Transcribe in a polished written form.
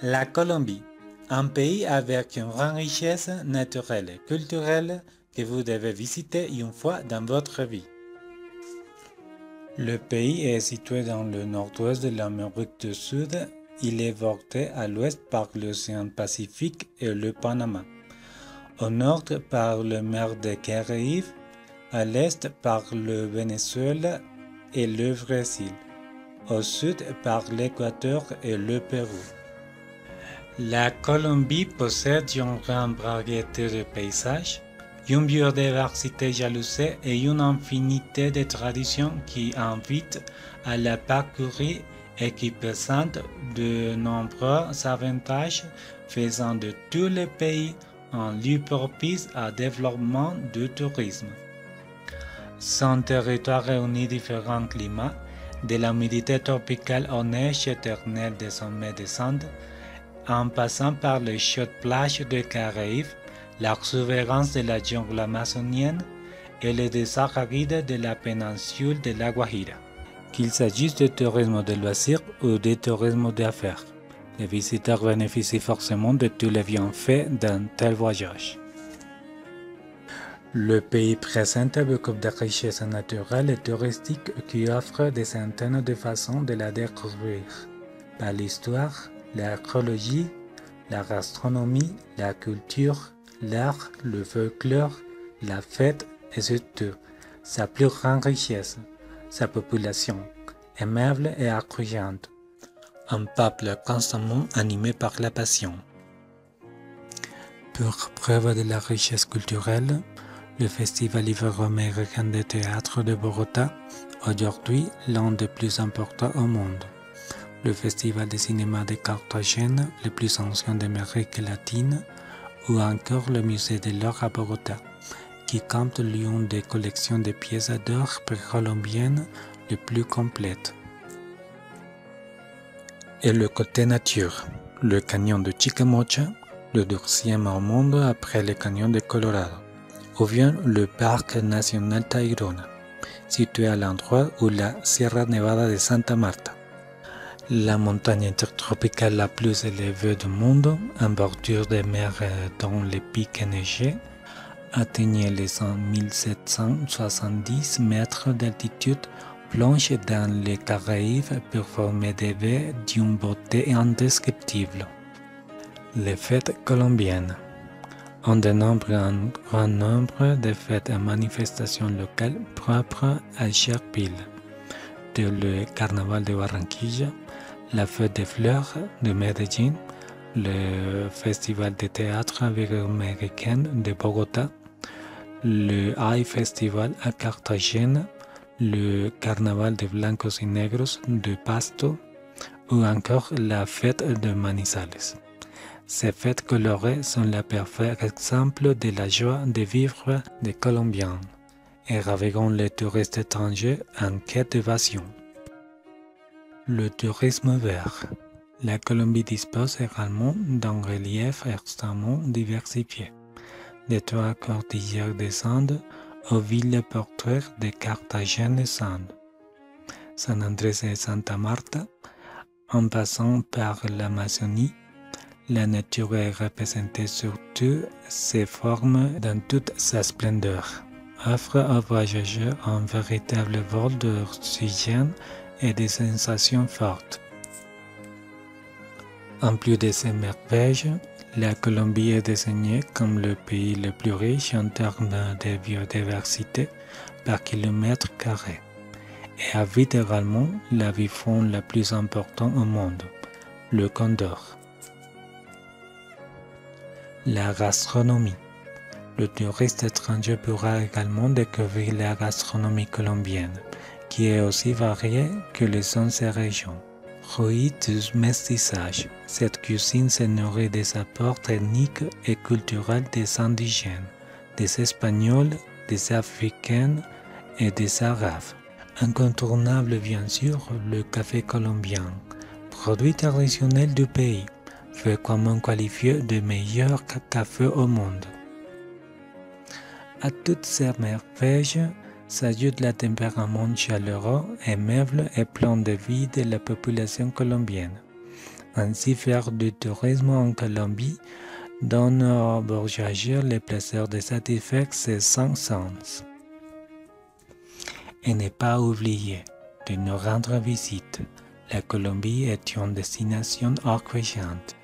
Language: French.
La Colombie, un pays avec une grande richesse naturelle et culturelle que vous devez visiter une fois dans votre vie. Le pays est situé dans le nord-ouest de l'Amérique du Sud. Il est bordé à l'ouest par l'océan Pacifique et le Panama, au nord par la mer des Caraïbes, à l'est par le Venezuela et le Brésil, au sud par l'Équateur et le Pérou. La Colombie possède une grande variété de paysages, une biodiversité jalouse et une infinité de traditions qui invitent à la parcourir et qui présentent de nombreux avantages, faisant de tous les pays un lieu propice au développement du tourisme. Son territoire réunit différents climats, de la humidité tropicale aux neiges éternelles des sommets des Andes, en passant par les chaudes plages des Caraïbes, l'exubérance de la jungle amazonienne et les déserts arides de la péninsule de la Guajira. Qu'il s'agisse de tourisme de loisirs ou de tourisme d'affaires, les visiteurs bénéficient forcément de tous les bienfaits d'un tel voyage. Le pays présente beaucoup de richesses naturelles et touristiques qui offrent des centaines de façons de la découvrir, par l'histoire, l'archéologie, la gastronomie, la culture, l'art, le folklore, la fête et surtout sa plus grande richesse, sa population, aimable et accueillante, un peuple constamment animé par la passion. Pour preuve de la richesse culturelle, le Festival iberoaméricain de théâtre de Bogota, aujourd'hui l'un des plus importants au monde. Le Festival de cinéma de Carthagène, le plus ancien d'Amérique latine, ou encore le Musée de l'Or à Bogota, qui compte l'une des collections de pièces d'or précolombiennes les plus complètes. Et le côté nature, le canyon de Chicamocha, le 12e au monde après le canyon de Colorado, ou bien le parc national Tayrona, situé à l'endroit où la Sierra Nevada de Santa Marta, la montagne intertropicale la plus élevée du monde, en bordure de mer dont les pics enneigés atteignaient les 1770 mètres d'altitude, plonge dans les Caraïbes pour former des baies d'une beauté indescriptible. Les fêtes colombiennes. On dénombre un grand nombre de fêtes et manifestations locales propres à chaque ville, de le Carnaval de Barranquilla, la Fête des Fleurs de Medellín, le Festival de théâtre iberoaméricain de Bogota, le High Festival à Carthagène, le Carnaval de Blancos y Negros de Pasto ou encore la Fête de Manizales. Ces fêtes colorées sont le parfait exemple de la joie de vivre des Colombiens et raviront les touristes étrangers en quête d'évasion. Le tourisme vert. La Colombie dispose également d'un relief extrêmement diversifié, des trois cordillères des Andes aux villes portuaires de Carthagène et Sande, San Andrés et Santa Marta, en passant par l'Amazonie. La nature est représentée sur toutes ses formes dans toute sa splendeur, offre aux voyageurs un véritable vol d'oxygène et des sensations fortes. En plus de ces merveilles, la Colombie est désignée comme le pays le plus riche en termes de biodiversité par kilomètre carré et abrite également l'avifaune la plus importante au monde, le condor. La gastronomie. Le touriste étranger pourra également découvrir la gastronomie colombienne, qui est aussi variée que les autres régions. Fruit du métissage, cette cuisine se nourrit des apports ethniques et culturels des indigènes, des Espagnols, des Africains et des Arabes. Incontournable bien sûr, le café colombien, produit traditionnel du pays, fréquemment qualifié de meilleur café au monde. À toutes ces merveilles s'ajoute le tempérament chaleureux, aimable et plein de vie de la population colombienne, Ainsi, faire du tourisme en Colombie donne aux voyageurs le plaisir de satisfaire ses cinq sens. Et ne pas oublier de nous rendre visite. La Colombie est une destination accueillante